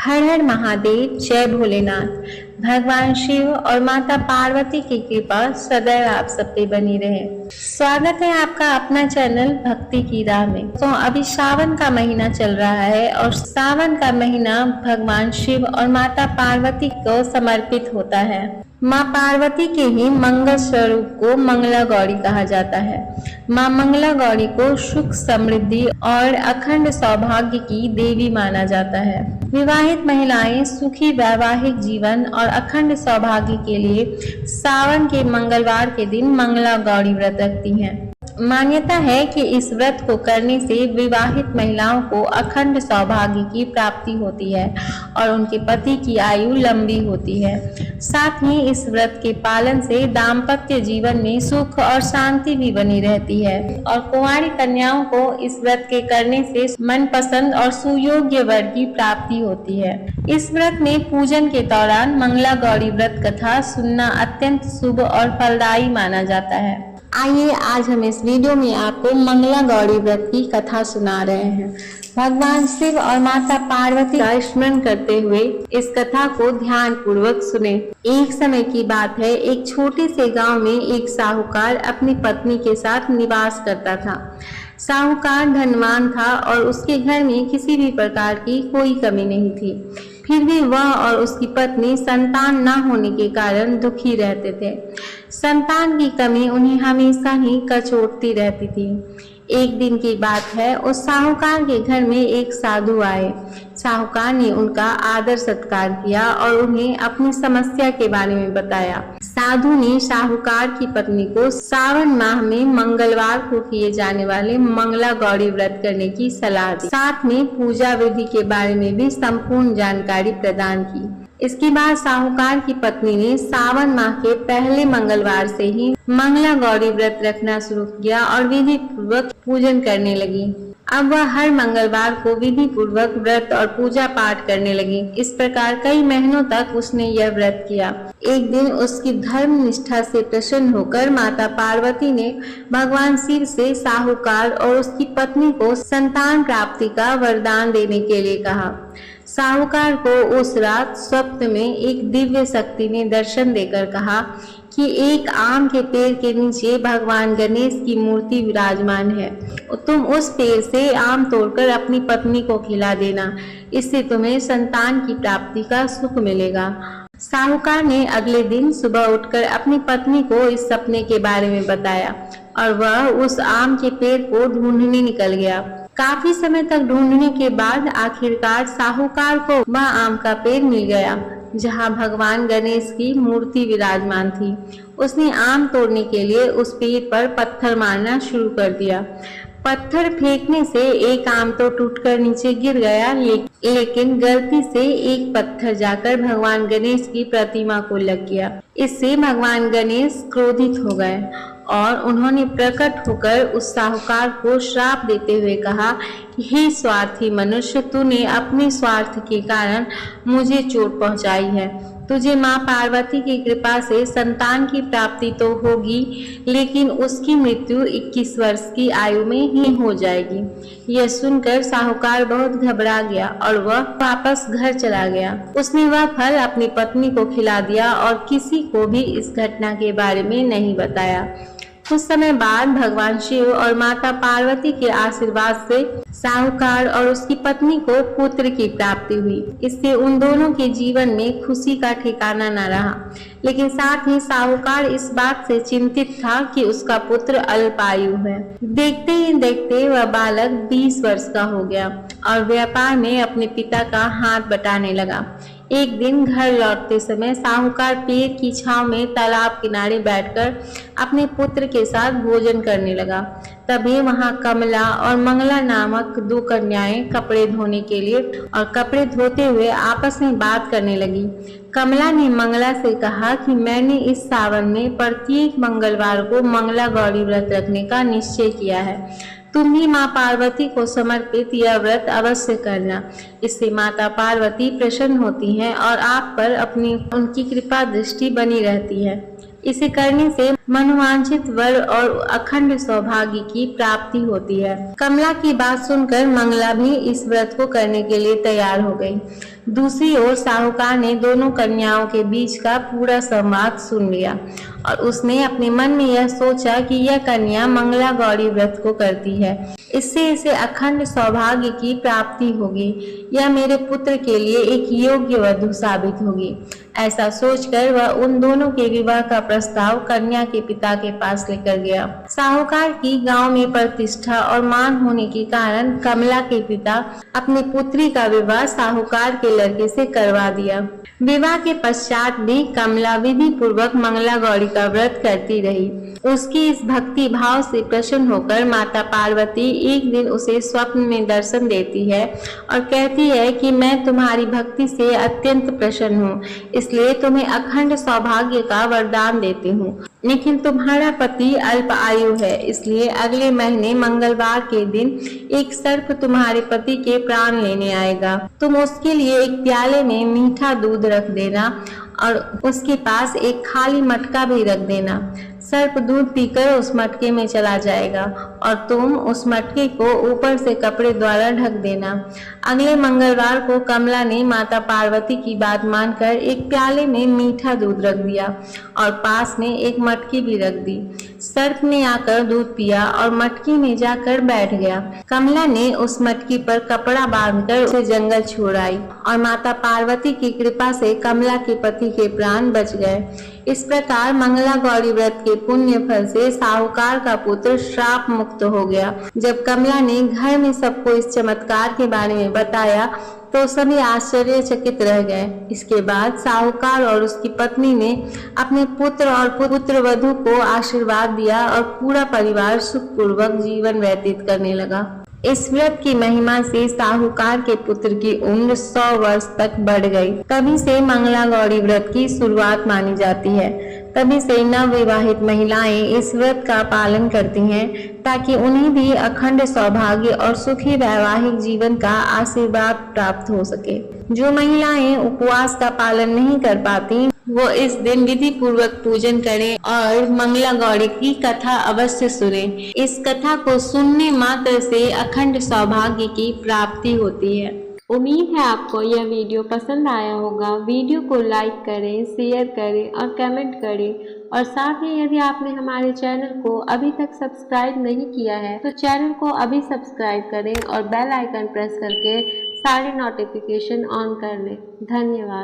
हर हर महादेव, जय भोलेनाथ। भगवान शिव और माता पार्वती की कृपा सदैव आप सब पे बनी रहे। स्वागत है आपका अपना चैनल भक्ति की राह में। तो अभी सावन का महीना चल रहा है और सावन का महीना भगवान शिव और माता पार्वती को समर्पित होता है। माँ पार्वती के ही मंगल स्वरूप को मंगला गौरी कहा जाता है। माँ मंगला गौरी को सुख, समृद्धि और अखंड सौभाग्य की देवी माना जाता है। विवाहित महिलाएं सुखी वैवाहिक जीवन और अखंड सौभाग्य के लिए सावन के मंगलवार के दिन मंगला गौरी व्रत रखती हैं। मान्यता है कि इस व्रत को करने से विवाहित महिलाओं को अखंड सौभाग्य की प्राप्ति होती है और उनके पति की आयु लंबी होती है। साथ ही इस व्रत के पालन से दाम्पत्य जीवन में सुख और शांति भी बनी रहती है और कुंवारी कन्याओं को इस व्रत के करने से मनपसंद और सुयोग्य वर की प्राप्ति होती है। इस व्रत में पूजन के दौरान मंगला गौरी व्रत कथा सुनना अत्यंत शुभ और फलदायी माना जाता है। आइए आज हम इस वीडियो में आपको मंगला गौरी व्रत की कथा सुना रहे हैं। भगवान शिव और माता पार्वती का स्मरण करते हुए इस कथा को ध्यान पूर्वक सुने। एक समय की बात है, एक छोटे से गांव में एक साहूकार अपनी पत्नी के साथ निवास करता था। साहूकार धनवान था और उसके घर में किसी भी प्रकार की कोई कमी नहीं थी। फिर भी वह और उसकी पत्नी संतान न होने के कारण दुखी रहते थे। संतान की कमी उन्हें हमेशा ही कचोटती रहती थी। एक दिन की बात है, उस साहूकार के घर में एक साधु आए। साहूकार ने उनका आदर सत्कार किया और उन्हें अपनी समस्या के बारे में बताया। साधु ने साहूकार की पत्नी को सावन माह में मंगलवार को किए जाने वाले मंगला गौरी व्रत करने की सलाह दी। साथ में पूजा विधि के बारे में भी संपूर्ण जानकारी प्रदान की। इसके बाद साहूकार की पत्नी ने सावन माह के पहले मंगलवार से ही मंगला गौरी व्रत रखना शुरू किया और विधि पूर्वक पूजन करने लगी। अब वह हर मंगलवार को विधि पूर्वक व्रत और पूजा पाठ करने लगी। इस प्रकार कई महीनों तक उसने यह व्रत किया। एक दिन उसकी धर्म निष्ठा से प्रसन्न होकर माता पार्वती ने भगवान शिव से साहूकार और उसकी पत्नी को संतान प्राप्ति का वरदान देने के लिए कहा। साहूकार को उस रात स्वप्न में एक दिव्य शक्ति ने दर्शन देकर कहा कि एक आम के पेड़ के नीचे भगवान गणेश की मूर्ति विराजमान है। तुम उस पेड़ से आम तोड़कर अपनी पत्नी को खिला देना, इससे तुम्हें संतान की प्राप्ति का सुख मिलेगा। साहूकार ने अगले दिन सुबह उठकर अपनी पत्नी को इस सपने के बारे में बताया और वह उस आम के पेड़ को ढूंढने निकल गया। काफी समय तक ढूंढने के बाद आखिरकार साहूकार को वह आम का पेड़ मिल गया जहां भगवान गणेश की मूर्ति विराजमान थी। उसने आम तोड़ने के लिए उस पेड़ पर पत्थर मारना शुरू कर दिया। पत्थर फेंकने से एक आम तो टूटकर नीचे गिर गया, लेकिन गलती से एक पत्थर जाकर भगवान गणेश की प्रतिमा को लग गया। इससे भगवान गणेश क्रोधित हो गए और उन्होंने प्रकट होकर उस साहूकार को श्राप देते हुए कहा कि हे स्वार्थी मनुष्य, तूने अपने स्वार्थ के कारण मुझे चोट पहुंचाई है। तुझे माँ पार्वती की कृपा से संतान की प्राप्ति तो होगी, लेकिन उसकी मृत्यु 21 वर्ष की आयु में ही हो जाएगी। यह सुनकर साहूकार बहुत घबरा गया और वह वापस घर चला गया। उसने वह फल अपनी पत्नी को खिला दिया और किसी को भी इस घटना के बारे में नहीं बताया। कुछ समय बाद भगवान शिव और माता पार्वती के आशीर्वाद से साहूकार और उसकी पत्नी को पुत्र की प्राप्ति हुई। इससे उन दोनों के जीवन में खुशी का ठिकाना न रहा, लेकिन साथ ही साहूकार इस बात से चिंतित था कि उसका पुत्र अल्पायु है। देखते ही देखते वह बालक 20 वर्ष का हो गया और व्यापार में अपने पिता का हाथ बटाने लगा। एक दिन घर लौटते समय साहूकार पेड़ की छांव में तालाब किनारे बैठकर अपने पुत्र के साथ भोजन करने लगा। तभी वहां कमला और मंगला नामक 2 कन्याएं कपड़े धोने के लिए और कपड़े धोते हुए आपस में बात करने लगी। कमला ने मंगला से कहा कि मैंने इस सावन में प्रत्येक मंगलवार को मंगला गौरी व्रत रखने का निश्चय किया है। तुम भी माँ पार्वती को समर्पित यह व्रत अवश्य करना। इससे माता पार्वती प्रसन्न होती हैं और आप पर उनकी कृपा दृष्टि बनी रहती है। इसे करने से मनोवांछित वर और अखंड सौभाग्य की प्राप्ति होती है। कमला की बात सुनकर मंगला भी इस व्रत को करने के लिए तैयार हो गई। दूसरी ओर साहूकार ने दोनों कन्याओं के बीच का पूरा संवाद सुन लिया और उसने अपने मन में यह सोचा कि यह कन्या मंगला गौरी व्रत को करती है, इससे इसे अखंड सौभाग्य की प्राप्ति होगी। यह मेरे पुत्र के लिए एक योग्य वधू साबित होगी। ऐसा सोचकर वह उन दोनों के विवाह का प्रस्ताव कन्या के पिता के पास लेकर गया। साहूकार की गांव में प्रतिष्ठा और मान होने के कारण कमला के पिता अपनी पुत्री का विवाह साहूकार के लड़के से करवा दिया। विवाह के पश्चात भी कमला विधि पूर्वक मंगला गौरी का व्रत करती रही। उसकी इस भक्ति भाव से प्रसन्न होकर माता पार्वती एक दिन उसे स्वप्न में दर्शन देती है और कहती है कि मैं तुम्हारी भक्ति से अत्यंत प्रसन्न हूँ, इसलिए तुम्हें अखंड सौभाग्य का वरदान देती हूँ। लेकिन तुम्हारा पति अल्प आयु है, इसलिए अगले महीने मंगलवार के दिन एक सर्प तुम्हारे पति के प्राण लेने आएगा। तुम उसके लिए एक प्याले में मीठा दूध रख देना और उसके पास एक खाली मटका भी रख देना। सर्प दूध पीकर उस मटके में चला जाएगा और तुम उस मटके को ऊपर से कपड़े द्वारा ढक देना। अगले मंगलवार को कमला ने माता पार्वती की बात मानकर एक प्याले में मीठा दूध रख दिया और पास में एक मटकी भी रख दी। सर्प ने आकर दूध पिया और मटकी में जाकर बैठ गया। कमला ने उस मटकी पर कपड़ा बांधकर उसे जंगल छोड़ आई और माता पार्वती की कृपा से कमला के पति के प्राण बच गए। इस प्रकार मंगला गौरी व्रत के पुण्य फल से साहूकार का पुत्र श्राप मुक्त हो गया। जब कमला ने घर में सबको इस चमत्कार के बारे में बताया तो सभी आश्चर्यचकित रह गए। इसके बाद साहूकार और उसकी पत्नी ने अपने पुत्र और पुत्र वधू को आशीर्वाद दिया और पूरा परिवार सुखपूर्वक जीवन व्यतीत करने लगा। इस व्रत की महिमा से साहूकार के पुत्र की उम्र 100 वर्ष तक बढ़ गई। तभी से मंगला गौरी व्रत की शुरुआत मानी जाती है। तभी से नवविवाहित महिलाएं इस व्रत का पालन करती हैं ताकि उन्हें भी अखंड सौभाग्य और सुखी वैवाहिक जीवन का आशीर्वाद प्राप्त हो सके। जो महिलाएं उपवास का पालन नहीं कर पाती वो इस दिन विधि पूर्वक पूजन करें और मंगला गौरी की कथा अवश्य सुने। इस कथा को सुनने मात्र से अखंड सौभाग्य की प्राप्ति होती है। उम्मीद है आपको यह वीडियो पसंद आया होगा। वीडियो को लाइक करें, शेयर करें और कमेंट करें और साथ ही यदि आपने हमारे चैनल को अभी तक सब्सक्राइब नहीं किया है तो चैनल को अभी सब्सक्राइब करें और बेल आइकन प्रेस करके सारे नोटिफिकेशन ऑन कर लें। धन्यवाद।